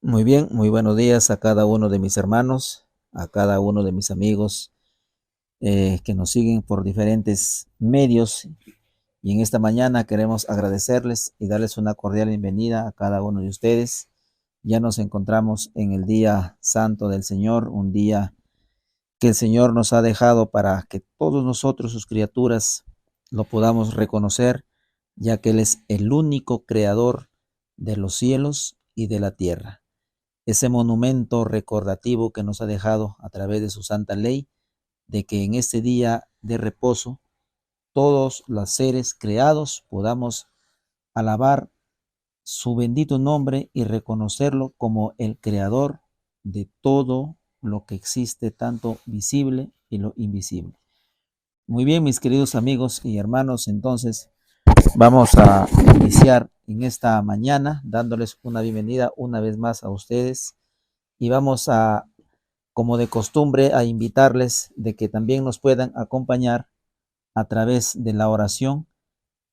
Muy bien, muy buenos días a cada uno de mis hermanos, a cada uno de mis amigos que nos siguen por diferentes medios. Y en esta mañana queremos agradecerles y darles una cordial bienvenida a cada uno de ustedes. Ya nos encontramos en el día santo del Señor, un día que el Señor nos ha dejado para que todos nosotros, sus criaturas, lo podamos reconocer, ya que Él es el único creador de los cielos y de la tierra. Ese monumento recordativo que nos ha dejado a través de su santa ley, de que en este día de reposo todos los seres creados podamos alabar su bendito nombre y reconocerlo como el creador de todo lo que existe, tanto visible y lo invisible. Muy bien, mis queridos amigos y hermanos, entonces vamos a iniciar en esta mañana dándoles una bienvenida una vez más a ustedes y vamos a, como de costumbre, a invitarles de que también nos puedan acompañar a través de la oración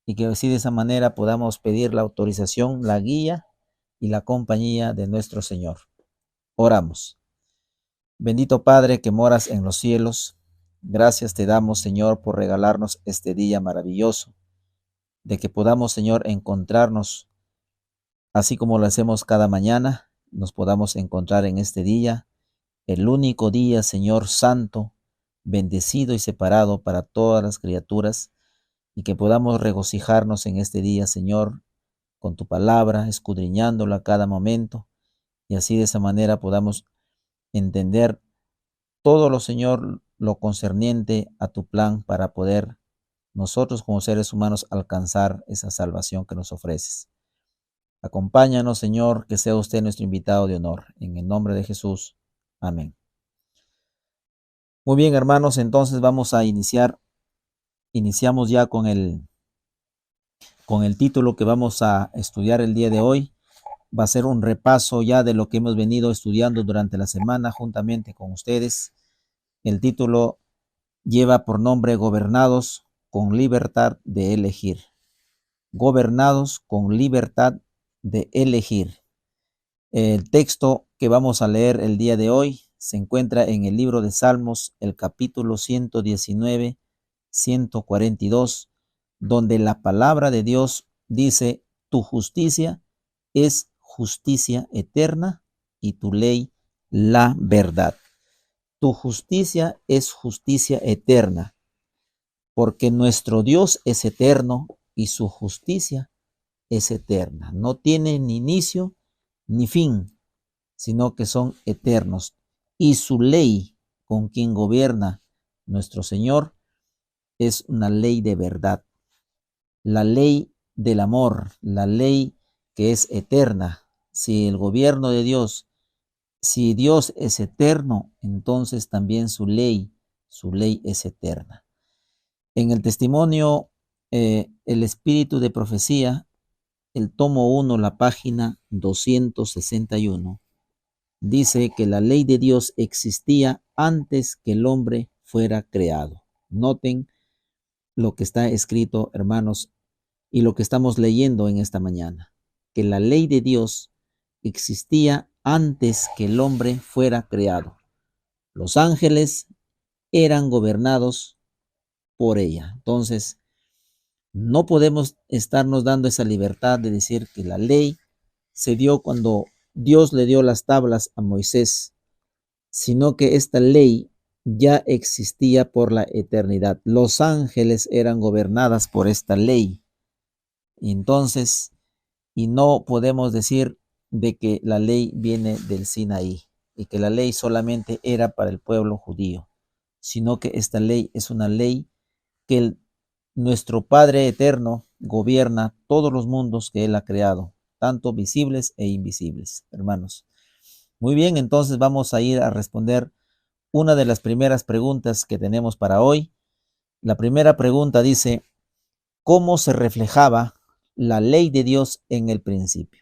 y que así de esa manera podamos pedir la autorización, la guía y la compañía de nuestro Señor. Oramos. Bendito Padre que moras en los cielos, gracias te damos, Señor, por regalarnos este día maravilloso, de que podamos, Señor, encontrarnos, así como lo hacemos cada mañana, nos podamos encontrar en este día, el único día, Señor Santo, bendecido y separado para todas las criaturas, y que podamos regocijarnos en este día, Señor, con tu palabra, escudriñándola a cada momento, y así de esa manera podamos entender todo lo, Señor, lo concerniente a tu plan para poder nosotros como seres humanos alcanzar esa salvación que nos ofreces. Acompáñanos, Señor, que sea usted nuestro invitado de honor. En el nombre de Jesús. Amén. Muy bien, hermanos, entonces vamos a iniciamos ya con el título que vamos a estudiar el día de hoy. Va a ser un repaso ya de lo que hemos venido estudiando durante la semana juntamente con ustedes. El título lleva por nombre Gobernados con libertad de elegir. Gobernados con libertad de elegir. El texto que vamos a leer el día de hoy se encuentra en el libro de Salmos, el capítulo 119, 142, donde la palabra de Dios dice: tu justicia es justicia eterna y tu ley la verdad. Tu justicia es justicia eterna, porque nuestro Dios es eterno y su justicia es eterna. No tiene ni inicio ni fin, sino que son eternos. Y su ley, con quien gobierna nuestro Señor, es una ley de verdad, la ley del amor, la ley que es eterna. Si el gobierno de Dios, si Dios es eterno, entonces también su ley es eterna. En el testimonio, el espíritu de profecía, el tomo 1, la página 261, dice que la ley de Dios existía antes que el hombre fuera creado. Noten lo que está escrito, hermanos, y lo que estamos leyendo en esta mañana, que la ley de Dios existía antes que el hombre fuera creado. Los ángeles eran gobernados por ella. Entonces, no podemos estarnos dando esa libertad de decir que la ley se dio cuando Dios le dio las tablas a Moisés, sino que esta ley ya existía por la eternidad. Los ángeles eran gobernadas por esta ley. Entonces, y no podemos decir de que la ley viene del Sinaí y que la ley solamente era para el pueblo judío, sino que esta ley es una ley que nuestro Padre eterno gobierna todos los mundos que Él ha creado, tanto visibles e invisibles, hermanos. Muy bien, entonces vamos a ir a responder una de las primeras preguntas que tenemos para hoy. La primera pregunta dice: ¿cómo se reflejaba la ley de Dios en el principio?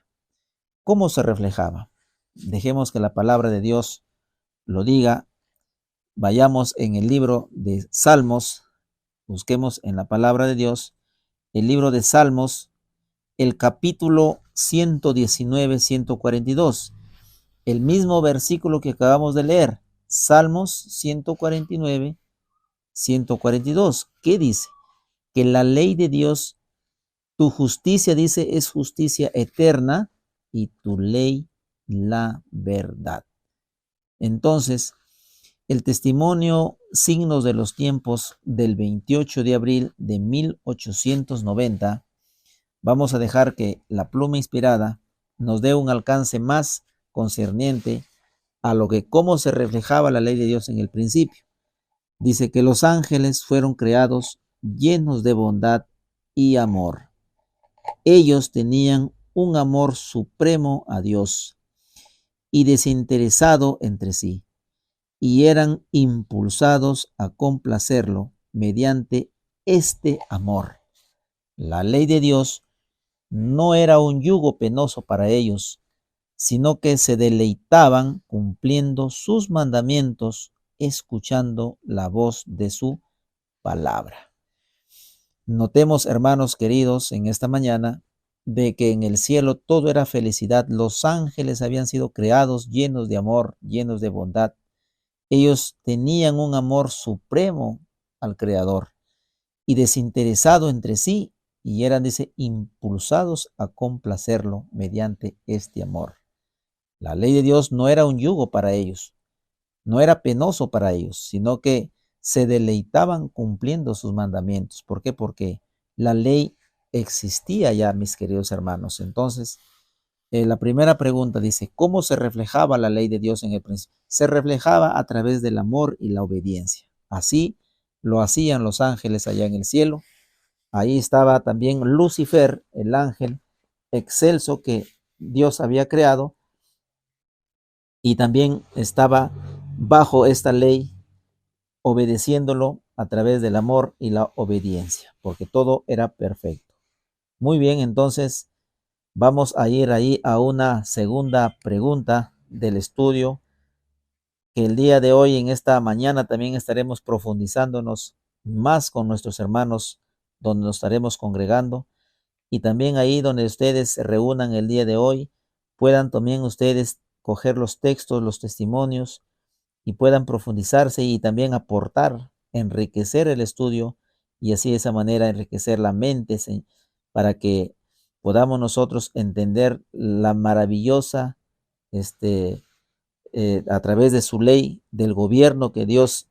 ¿Cómo se reflejaba? Dejemos que la palabra de Dios lo diga. Vayamos en el libro de Salmos, busquemos en la palabra de Dios, el libro de Salmos, el capítulo 119, 142. El mismo versículo que acabamos de leer, Salmos 149, 142. ¿Qué dice? Que la ley de Dios, tu justicia, dice, es justicia eterna y tu ley la verdad. Entonces, el testimonio Signos de los Tiempos del 28 de abril de 1890, vamos a dejar que la pluma inspirada nos dé un alcance más concerniente a lo que cómo se reflejaba la ley de Dios en el principio. Dice que los ángeles fueron creados llenos de bondad y amor. Ellos tenían un amor supremo a Dios y desinteresado entre sí, y eran impulsados a complacerlo mediante este amor. La ley de Dios no era un yugo penoso para ellos, sino que se deleitaban cumpliendo sus mandamientos, escuchando la voz de su palabra. Notemos, hermanos queridos, en esta mañana, de que en el cielo todo era felicidad. Los ángeles habían sido creados llenos de amor, llenos de bondad. Ellos tenían un amor supremo al Creador y desinteresado entre sí, y eran, dice, impulsados a complacerlo mediante este amor. La ley de Dios no era un yugo para ellos, no era penoso para ellos, sino que se deleitaban cumpliendo sus mandamientos. ¿Por qué? Porque la ley existía ya, mis queridos hermanos. Entonces, la primera pregunta dice, ¿cómo se reflejaba la ley de Dios en el principio? Se reflejaba a través del amor y la obediencia. Así lo hacían los ángeles allá en el cielo. Ahí estaba también Lucifer, el ángel excelso que Dios había creado, y también estaba bajo esta ley, obedeciéndolo a través del amor y la obediencia, porque todo era perfecto. Muy bien, entonces vamos a ir ahí a una segunda pregunta del estudio, que el día de hoy, en esta mañana, también estaremos profundizándonos más con nuestros hermanos, donde nos estaremos congregando, y también ahí donde ustedes se reúnan el día de hoy, puedan también ustedes coger los textos, los testimonios, y puedan profundizarse y también aportar, enriquecer el estudio, y así de esa manera enriquecer la mente, para que podamos nosotros entender la maravillosa, a través de su ley, del gobierno que Dios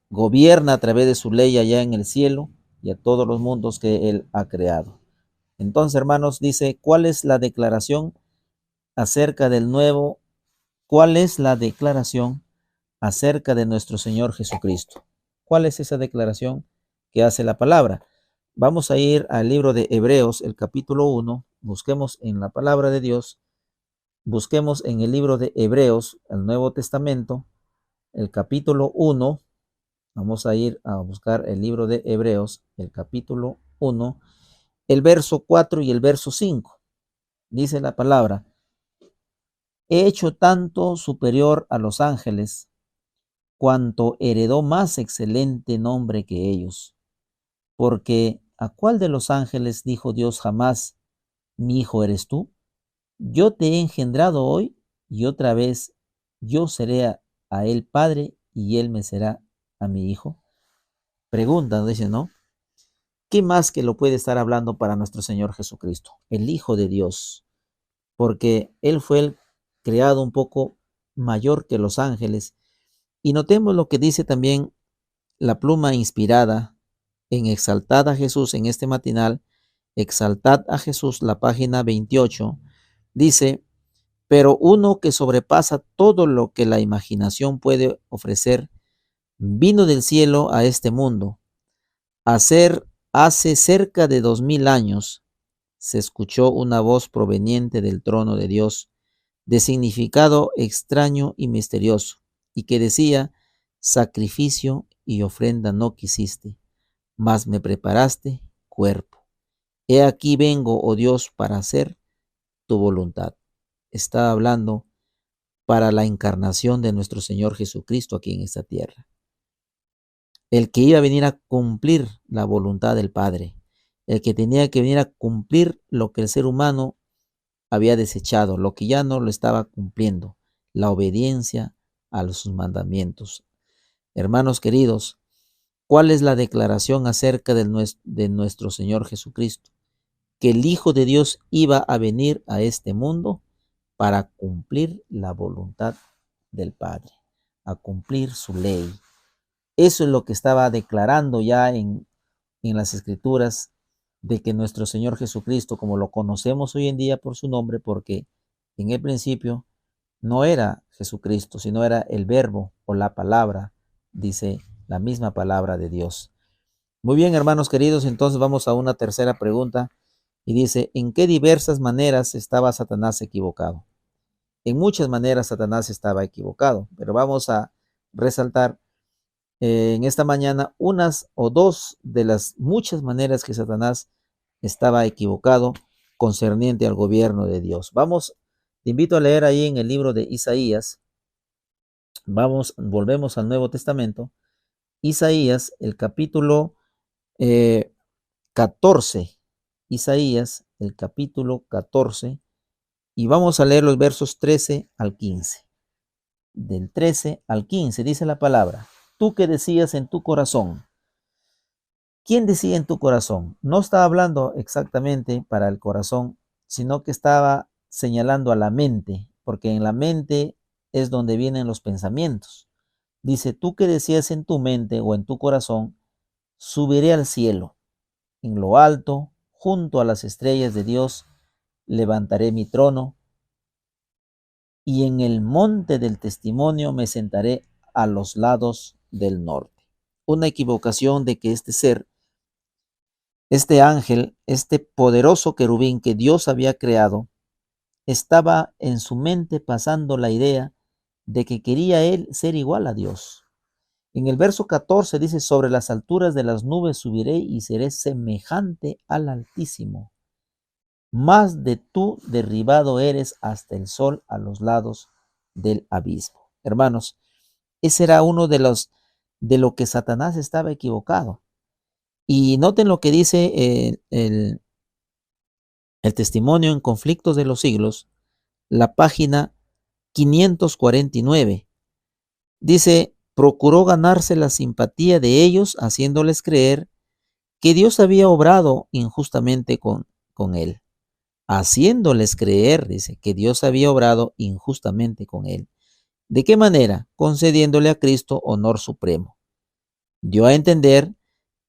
gobierna a través de su ley allá en el cielo y a todos los mundos que Él ha creado. Entonces, hermanos, dice, ¿cuál es la declaración acerca del nuevo? ¿Cuál es la declaración acerca de nuestro Señor Jesucristo? ¿Cuál es esa declaración que hace la palabra? Vamos a ir al libro de Hebreos, el capítulo 1, busquemos en la palabra de Dios, busquemos en el libro de Hebreos, el Nuevo Testamento, el capítulo 1, vamos a ir a buscar el libro de Hebreos, el capítulo 1, el verso 4 y el verso 5. Dice la palabra, he hecho tanto superior a los ángeles, cuanto heredó más excelente nombre que ellos. Porque ¿a cuál de los ángeles dijo Dios jamás, mi hijo eres tú? Yo te he engendrado hoy y otra vez yo seré a él padre y él me será a mi hijo. Pregunta, dice, ¿no? ¿Qué más que lo puede estar hablando para nuestro Señor Jesucristo? El Hijo de Dios. Porque Él fue el creado un poco mayor que los ángeles. Y notemos lo que dice también la pluma inspirada en Exaltad a Jesús en este matinal. Exaltad a Jesús, la página 28. Dice, pero uno que sobrepasa todo lo que la imaginación puede ofrecer, vino del cielo a este mundo. Hace cerca de 2000 años se escuchó una voz proveniente del trono de Dios, de significado extraño y misterioso, y que decía, sacrificio y ofrenda no quisiste, mas me preparaste cuerpo. He aquí vengo, oh Dios, para hacer tu voluntad. Está hablando para la encarnación de nuestro Señor Jesucristo aquí en esta tierra. El que iba a venir a cumplir la voluntad del Padre, el que tenía que venir a cumplir lo que el ser humano había desechado, lo que ya no lo estaba cumpliendo, la obediencia a sus mandamientos. Hermanos queridos, ¿cuál es la declaración acerca de nuestro Señor Jesucristo? Que el Hijo de Dios iba a venir a este mundo para cumplir la voluntad del Padre, a cumplir su ley. Eso es lo que estaba declarando ya en las Escrituras, de que nuestro Señor Jesucristo, como lo conocemos hoy en día por su nombre, porque en el principio no era Jesucristo, sino era el Verbo o la palabra, dice la misma palabra de Dios. Muy bien, hermanos queridos, entonces vamos a una tercera pregunta y dice, ¿en qué diversas maneras estaba Satanás equivocado? En muchas maneras Satanás estaba equivocado, pero vamos a resaltar en esta mañana unas o dos de las muchas maneras que Satanás estaba equivocado concerniente al gobierno de Dios. Te invito a leer ahí en el libro de Isaías. Volvemos al Nuevo Testamento. Isaías, el capítulo 14. Isaías, el capítulo 14. Y vamos a leer los versos 13 al 15. Del 13 al 15 dice la palabra: tú que decías en tu corazón. ¿Quién decía en tu corazón? No estaba hablando exactamente para el corazón, sino que estaba señalando a la mente, porque en la mente es donde vienen los pensamientos. Dice, tú que decías en tu mente o en tu corazón, subiré al cielo, en lo alto, junto a las estrellas de Dios, levantaré mi trono, y en el monte del testimonio me sentaré a los lados del norte. Una equivocación de que este ángel, este poderoso querubín que Dios había creado, estaba en su mente pasando la idea de que quería él ser igual a Dios. En el verso 14 dice, sobre las alturas de las nubes subiré y seré semejante al Altísimo. Más de tú derribado eres hasta el sol a los lados del abismo. Hermanos, ese era uno de lo que Satanás estaba equivocado. Y noten lo que dice el testimonio en conflictos de los siglos, la página 549. Dice, procuró ganarse la simpatía de ellos, haciéndoles creer que Dios había obrado injustamente con él. Haciéndoles creer, dice, que Dios había obrado injustamente con él. ¿De qué manera? Concediéndole a Cristo honor supremo. Dio a entender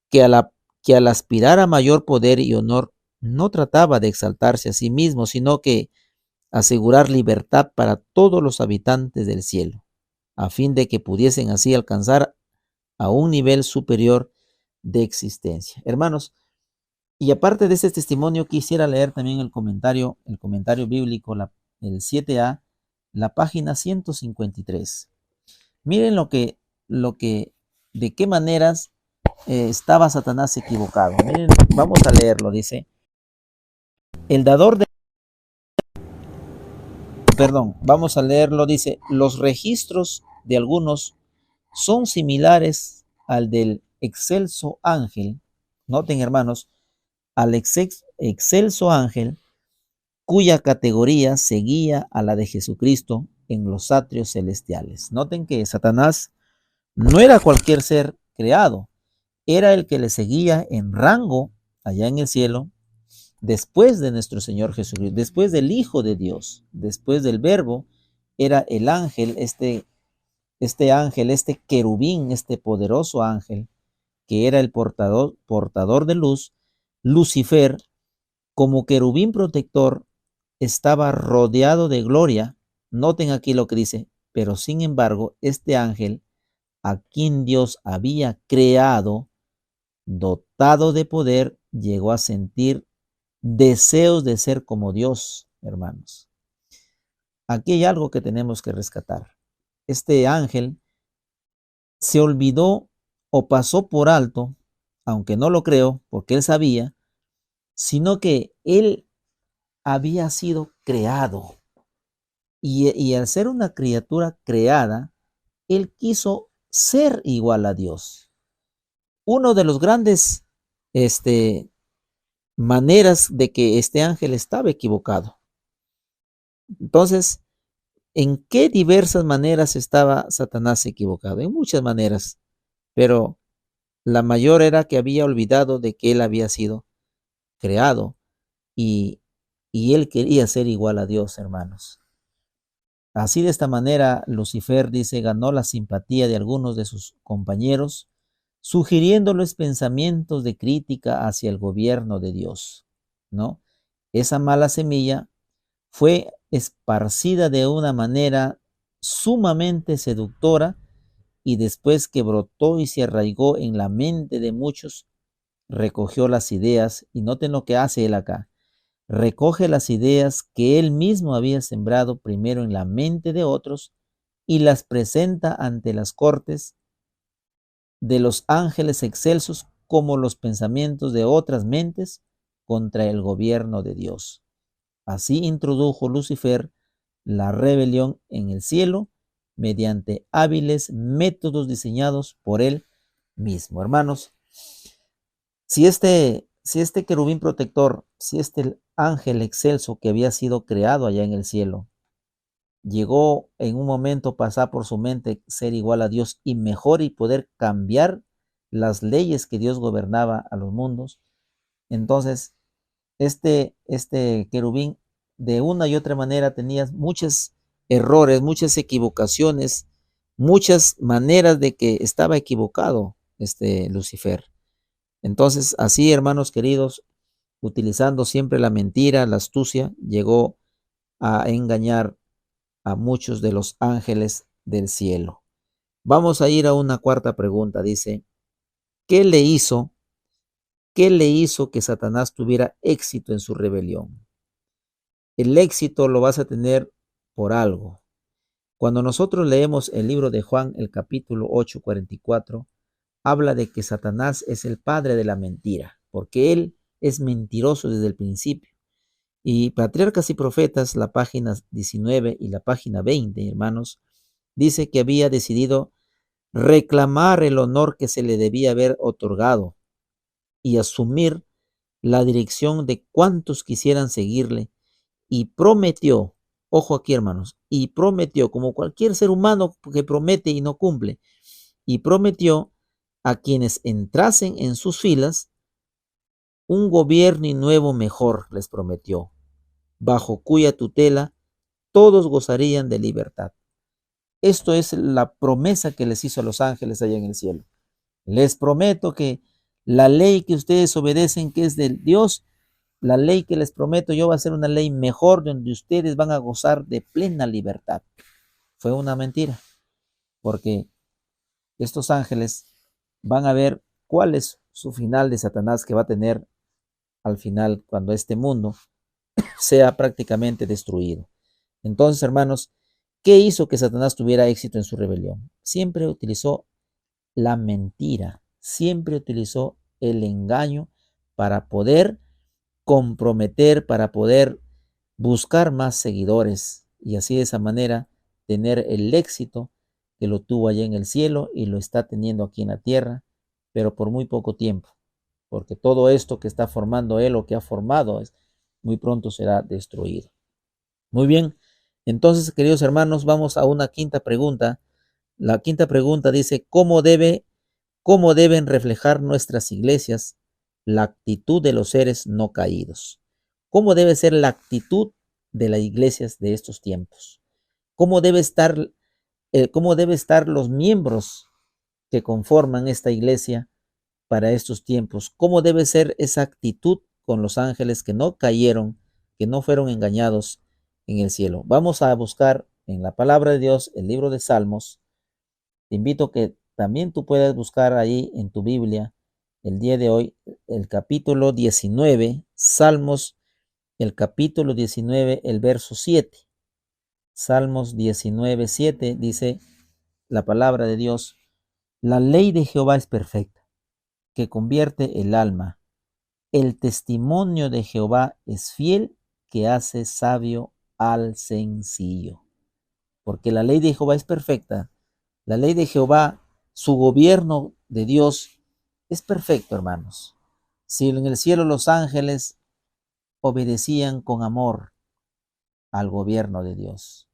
que al aspirar a mayor poder y honor, no trataba de exaltarse a sí mismo, sino que asegurar libertad para todos los habitantes del cielo, a fin de que pudiesen así alcanzar a un nivel superior de existencia. Hermanos, y aparte de este testimonio, quisiera leer también el comentario bíblico, el 7a, la página 153. Miren de qué maneras estaba Satanás equivocado. Miren, vamos a leerlo, dice, el dador de... Perdón, vamos a leerlo, dice, los registros de algunos son similares al del excelso ángel, noten hermanos, al excelso ángel cuya categoría seguía a la de Jesucristo en los atrios celestiales. Noten que Satanás no era cualquier ser creado, era el que le seguía en rango allá en el cielo, después de nuestro Señor Jesucristo, después del Hijo de Dios, después del Verbo, era el ángel, este ángel, este querubín, este poderoso ángel, que era el portador de luz, Lucifer, como querubín protector, estaba rodeado de gloria. Noten aquí lo que dice, pero sin embargo, este ángel, a quien Dios había creado, dotado de poder, llegó a sentir deseos de ser como Dios, hermanos. Aquí hay algo que tenemos que rescatar. Este ángel se olvidó o pasó por alto, aunque no lo creo, porque él sabía, sino que él había sido creado. Y al ser una criatura creada, él quiso ser igual a Dios. Uno de los grandes maneras de que este ángel estaba equivocado. Entonces, ¿En qué diversas maneras estaba Satanás equivocado? En muchas maneras, pero la mayor era que había olvidado de que él había sido creado y, y él quería ser igual a Dios, hermanos. Así de esta manera, Lucifer, dice, ganó la simpatía de algunos de sus compañeros, sugiriéndoles pensamientos de crítica hacia el gobierno de Dios, ¿no? Esa mala semilla fue esparcida de una manera sumamente seductora y después que brotó y se arraigó en la mente de muchos, recogió las ideas, y noten lo que hace él acá, recoge las ideas que él mismo había sembrado primero en la mente de otros y las presenta ante las cortes de los ángeles excelsos como los pensamientos de otras mentes contra el gobierno de Dios. Así introdujo Lucifer la rebelión en el cielo mediante hábiles métodos diseñados por él mismo. Hermanos, si este querubín protector, si este ángel excelso que había sido creado allá en el cielo, llegó en un momento pasar por su mente ser igual a Dios y mejor y poder cambiar las leyes que Dios gobernaba a los mundos, entonces este querubín de una y otra manera tenía muchos errores, muchas equivocaciones, muchas maneras de que estaba equivocado este Lucifer. Entonces, así, hermanos queridos, utilizando siempre la mentira, la astucia, llegó a engañar a muchos de los ángeles del cielo. Vamos a ir a una cuarta pregunta. Dice, ¿qué le hizo? ¿Qué le hizo que Satanás tuviera éxito en su rebelión? El éxito lo vas a tener por algo. Cuando nosotros leemos el libro de Juan, el capítulo 8:44, habla de que Satanás es el padre de la mentira, porque él es mentiroso desde el principio. Y Patriarcas y Profetas, la página 19 y la página 20, hermanos, dice que había decidido reclamar el honor que se le debía haber otorgado y asumir la dirección de cuantos quisieran seguirle, y prometió, ojo aquí hermanos, y prometió, como cualquier ser humano que promete y no cumple, y prometió a quienes entrasen en sus filas un gobierno y nuevo mejor, les prometió, bajo cuya tutela todos gozarían de libertad. Esto es la promesa que les hizo a los ángeles allá en el cielo. Les prometo que la ley que ustedes obedecen, que es de Dios, la ley que les prometo yo va a ser una ley mejor donde ustedes van a gozar de plena libertad. Fue una mentira, porque estos ángeles van a ver cuál es su final de Satanás que va a tener al final cuando este mundo sea prácticamente destruido. Entonces, hermanos, ¿qué hizo que Satanás tuviera éxito en su rebelión? Siempre utilizó la mentira, siempre utilizó el engaño para poder comprometer, para poder buscar más seguidores y así de esa manera tener el éxito que lo tuvo allá en el cielo y lo está teniendo aquí en la tierra, pero por muy poco tiempo, porque todo esto que está formando él o que ha formado muy pronto será destruido. Muy bien, entonces queridos hermanos, vamos a una quinta pregunta. La quinta pregunta dice, ¿cómo deben reflejar nuestras iglesias la actitud de los seres no caídos? ¿Cómo debe ser la actitud de las iglesias de estos tiempos? ¿Cómo debe estar los miembros que conforman esta iglesia para estos tiempos? ¿Cómo debe ser esa actitud con los ángeles que no cayeron, que no fueron engañados en el cielo? Vamos a buscar en la palabra de Dios el libro de Salmos. Te invito a que también tú puedas buscar ahí en tu Biblia el día de hoy el capítulo 19, Salmos, el capítulo 19, el verso 7. Salmos 19, 7 dice la palabra de Dios, la ley de Jehová es perfecta, que convierte el alma. El testimonio de Jehová es fiel, que hace sabio al sencillo. Porque la ley de Jehová es perfecta. La ley de Jehová, su gobierno de Dios es perfecto, hermanos. Si en el cielo los ángeles obedecían con amor al gobierno de Dios,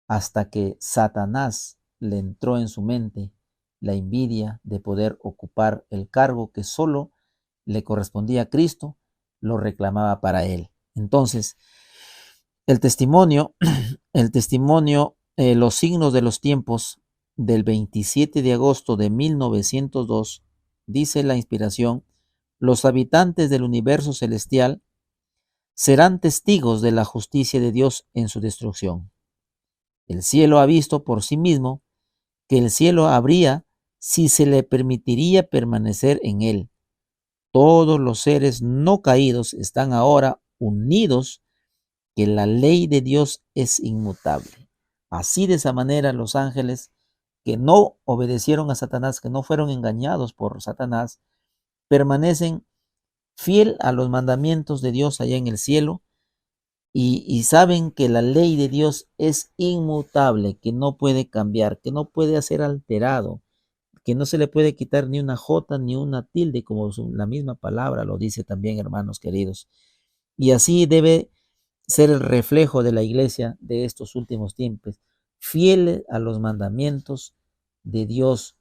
hasta que Satanás le entró en su mente la envidia de poder ocupar el cargo que solo le correspondía a Cristo, lo reclamaba para él. Entonces, el testimonio, los signos de los tiempos del 27 de agosto de 1902, dice la inspiración, los habitantes del universo celestial serán testigos de la justicia de Dios en su destrucción. El cielo ha visto por sí mismo que el cielo habría si se le permitiría permanecer en él. Todos los seres no caídos están ahora unidos, que la ley de Dios es inmutable. Así, de esa manera, los ángeles que no obedecieron a Satanás, que no fueron engañados por Satanás, permanecen fiel a los mandamientos de Dios allá en el cielo, y saben que la ley de Dios es inmutable, que no puede cambiar, que no puede ser alterado, que no se le puede quitar ni una jota ni una tilde, como la misma palabra lo dice también, hermanos queridos. Y así debe ser el reflejo de la iglesia de estos últimos tiempos, fiel a los mandamientos de Dios.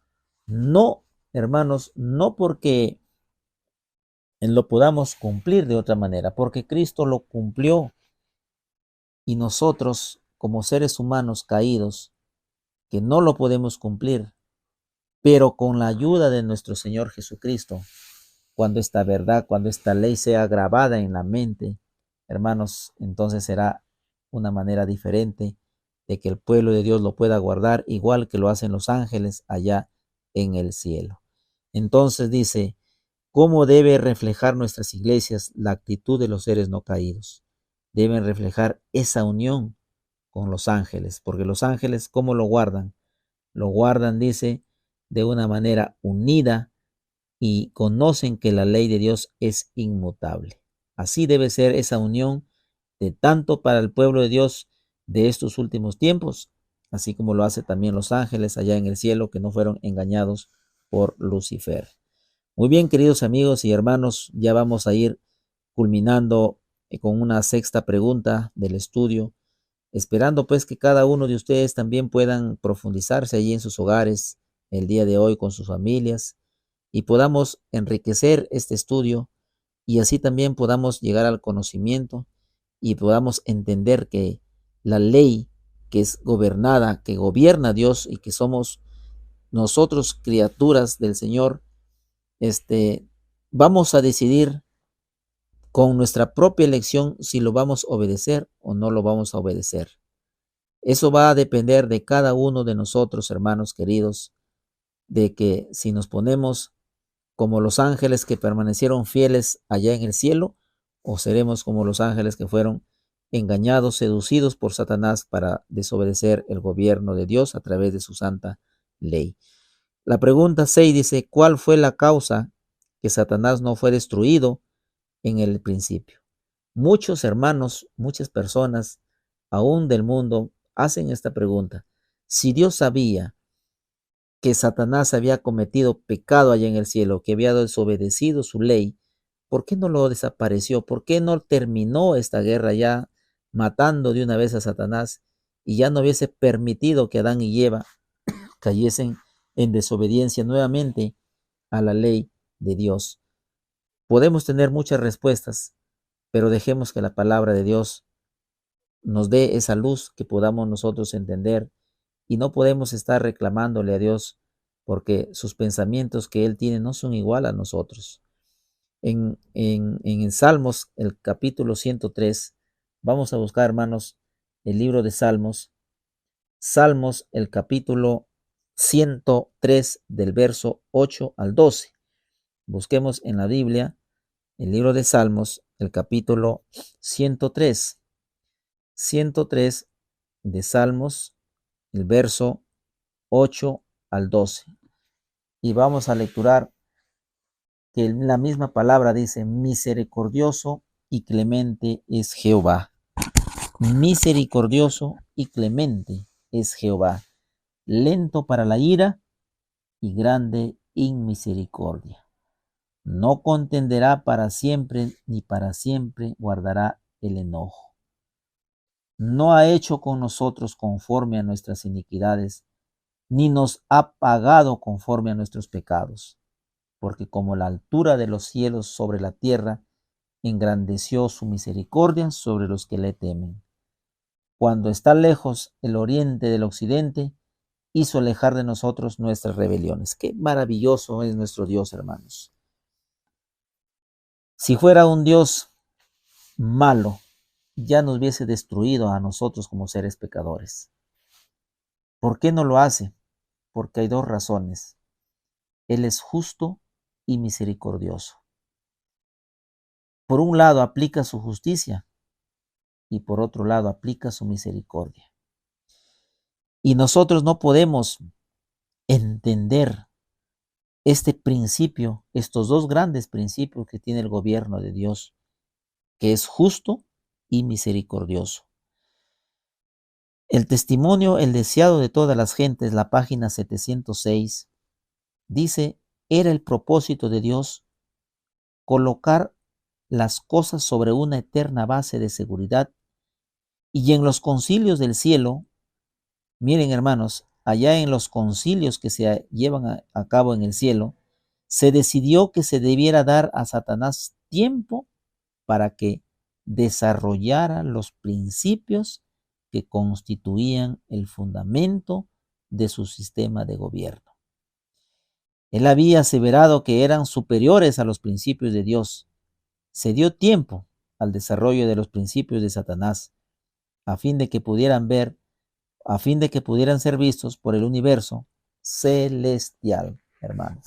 No, hermanos, no porque lo podamos cumplir de otra manera, porque Cristo lo cumplió, y nosotros, como seres humanos caídos, que no lo podemos cumplir, pero con la ayuda de nuestro Señor Jesucristo, cuando esta verdad, cuando esta ley sea grabada en la mente, hermanos, entonces será una manera diferente de que el pueblo de Dios lo pueda guardar, igual que lo hacen los ángeles allá en el cielo. Entonces dice, ¿cómo debe reflejar nuestras iglesias la actitud de los seres no caídos? Deben reflejar esa unión con los ángeles, porque los ángeles, ¿cómo lo guardan? Lo guardan, dice, de una manera unida, y conocen que la ley de Dios es inmutable. Así debe ser esa unión de tanto para el pueblo de Dios de estos últimos tiempos, así como lo hace también los ángeles allá en el cielo, que no fueron engañados por Lucifer. Muy bien, queridos amigos y hermanos, ya vamos a ir culminando con una sexta pregunta del estudio, esperando pues que cada uno de ustedes también puedan profundizarse allí en sus hogares el día de hoy con sus familias, y podamos enriquecer este estudio, y así también podamos llegar al conocimiento y podamos entender que la ley que es gobernada, que gobierna Dios, y que somos nosotros criaturas del Señor, vamos a decidir con nuestra propia elección si lo vamos a obedecer o no lo vamos a obedecer. Eso va a depender de cada uno de nosotros, hermanos queridos, de que si nos ponemos como los ángeles que permanecieron fieles allá en el cielo, o seremos como los ángeles que fueron engañados, seducidos por Satanás para desobedecer el gobierno de Dios a través de su santa ley. La pregunta 6 dice, ¿cuál fue la causa que Satanás no fue destruido en el principio? Muchos hermanos, muchas personas aún del mundo hacen esta pregunta. Si Dios sabía que Satanás había cometido pecado allá en el cielo, que había desobedecido su ley, ¿por qué no lo desapareció? ¿Por qué no terminó esta guerra ya matando de una vez a Satanás, y ya no hubiese permitido que Adán y Eva cayesen en desobediencia nuevamente a la ley de Dios? Podemos tener muchas respuestas, pero dejemos que la palabra de Dios nos dé esa luz que podamos nosotros entender, y no podemos estar reclamándole a Dios porque sus pensamientos que Él tiene no son igual a nosotros. En Salmos, el capítulo 103, vamos a buscar, hermanos, el libro de Salmos. Salmos, el capítulo 103, del verso 8 al 12. Busquemos en la Biblia el libro de Salmos, el capítulo 103. 103 de Salmos, el verso 8 al 12. Y vamos a lecturar que la misma palabra dice, misericordioso y clemente es Jehová. Misericordioso y clemente es Jehová, lento para la ira y grande en misericordia. No contenderá para siempre, ni para siempre guardará el enojo. no ha hecho con nosotros conforme a nuestras iniquidades, ni nos ha pagado conforme a nuestros pecados, porque como la altura de los cielos sobre la tierra, engrandeció su misericordia sobre los que le temen. Cuando está lejos el oriente del occidente, hizo alejar de nosotros nuestras rebeliones. Qué maravilloso es nuestro Dios, hermanos. Si fuera un Dios malo, ya nos hubiese destruido a nosotros como seres pecadores. ¿Por qué no lo hace? Porque hay dos razones. Él es justo y misericordioso. Por un lado aplica su justicia y por otro lado aplica su misericordia. Y nosotros no podemos entender este principio, estos dos grandes principios que tiene el gobierno de Dios, que es justo y misericordioso. El testimonio, el deseado de todas las gentes, la página 706, dice, era el propósito de Dios colocar las cosas sobre una eterna base de seguridad y en los concilios del cielo, miren hermanos, allá en los concilios que se llevan a cabo en el cielo, se decidió que se debiera dar a Satanás tiempo para que desarrollara los principios que constituían el fundamento de su sistema de gobierno. Él había aseverado que eran superiores a los principios de Dios. Se dio tiempo al desarrollo de los principios de Satanás, a fin de que pudieran ser vistos por el universo celestial, hermanos.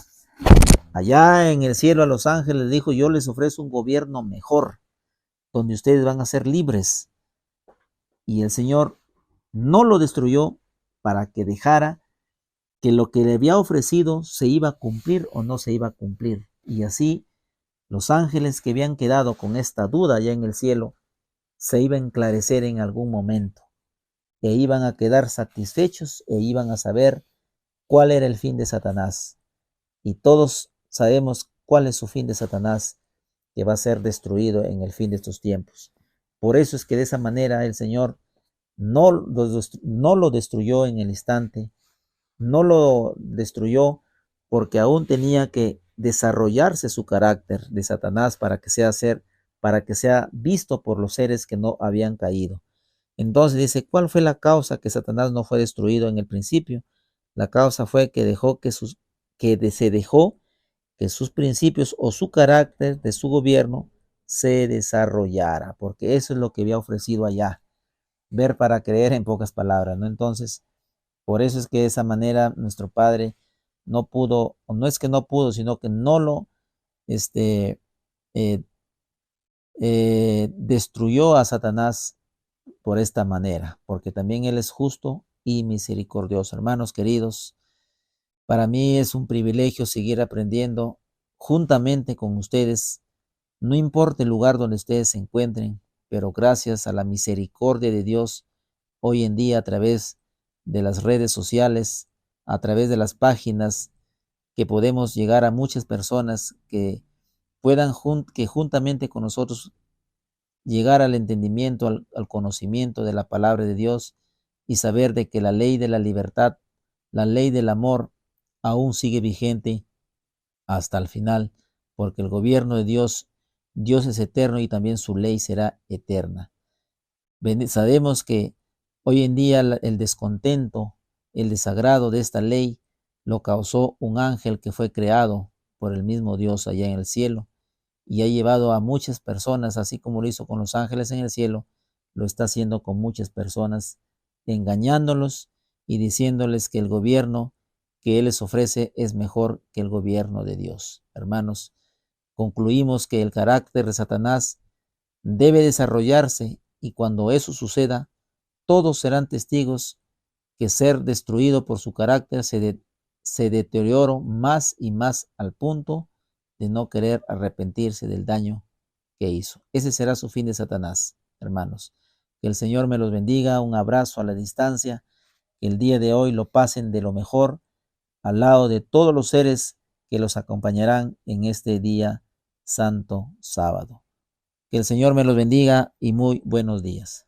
Allá en el cielo a los ángeles dijo, yo les ofrezco un gobierno mejor, donde ustedes van a ser libres. Y el Señor no lo destruyó para que dejara que lo que le había ofrecido se iba a cumplir o no se iba a cumplir. Y así los ángeles que habían quedado con esta duda allá en el cielo se iban a enclarecer en algún momento e iban a quedar satisfechos e iban a saber cuál era el fin de Satanás. Y todos sabemos cuál es su fin de Satanás, que va a ser destruido en el fin de estos tiempos. Por eso es que de esa manera el Señor no lo destruyó en el instante, no lo destruyó porque aún tenía que desarrollarse su carácter de Satanás para que sea visto por los seres que no habían caído. Entonces dice, ¿cuál fue la causa que Satanás no fue destruido en el principio? La causa fue que se dejó que sus principios o su carácter de su gobierno se desarrollara, porque eso es lo que había ofrecido allá, ver para creer en pocas palabras, ¿no? Entonces, por eso es que de esa manera nuestro Padre no pudo, o no es que no pudo, sino que no lo eh, destruyó a Satanás por esta manera, porque también Él es justo y misericordioso. Hermanos queridos, para mí es un privilegio seguir aprendiendo juntamente con ustedes, no importa el lugar donde ustedes se encuentren, pero gracias a la misericordia de Dios, hoy en día a través de las redes sociales, a través de las páginas, que podemos llegar a muchas personas que puedan que juntamente con nosotros llegar al entendimiento, al conocimiento de la palabra de Dios y saber de que la ley de la libertad, la ley del amor, aún sigue vigente hasta el final, porque el gobierno de Dios, Dios es eterno y también su ley será eterna. Sabemos que hoy en día el descontento, el desagrado de esta ley lo causó un ángel que fue creado por el mismo Dios allá en el cielo y ha llevado a muchas personas, así como lo hizo con los ángeles en el cielo, lo está haciendo con muchas personas, engañándolos y diciéndoles que el gobierno que Él les ofrece es mejor que el gobierno de Dios. Hermanos, concluimos que el carácter de Satanás debe desarrollarse y cuando eso suceda, todos serán testigos que ser destruido por su carácter se deterioró más y más al punto de no querer arrepentirse del daño que hizo. Ese será su fin de Satanás, hermanos. Que el Señor me los bendiga, un abrazo a la distancia, que el día de hoy lo pasen de lo mejor, al lado de todos los seres que los acompañarán en este día santo sábado. Que el Señor me los bendiga y muy buenos días.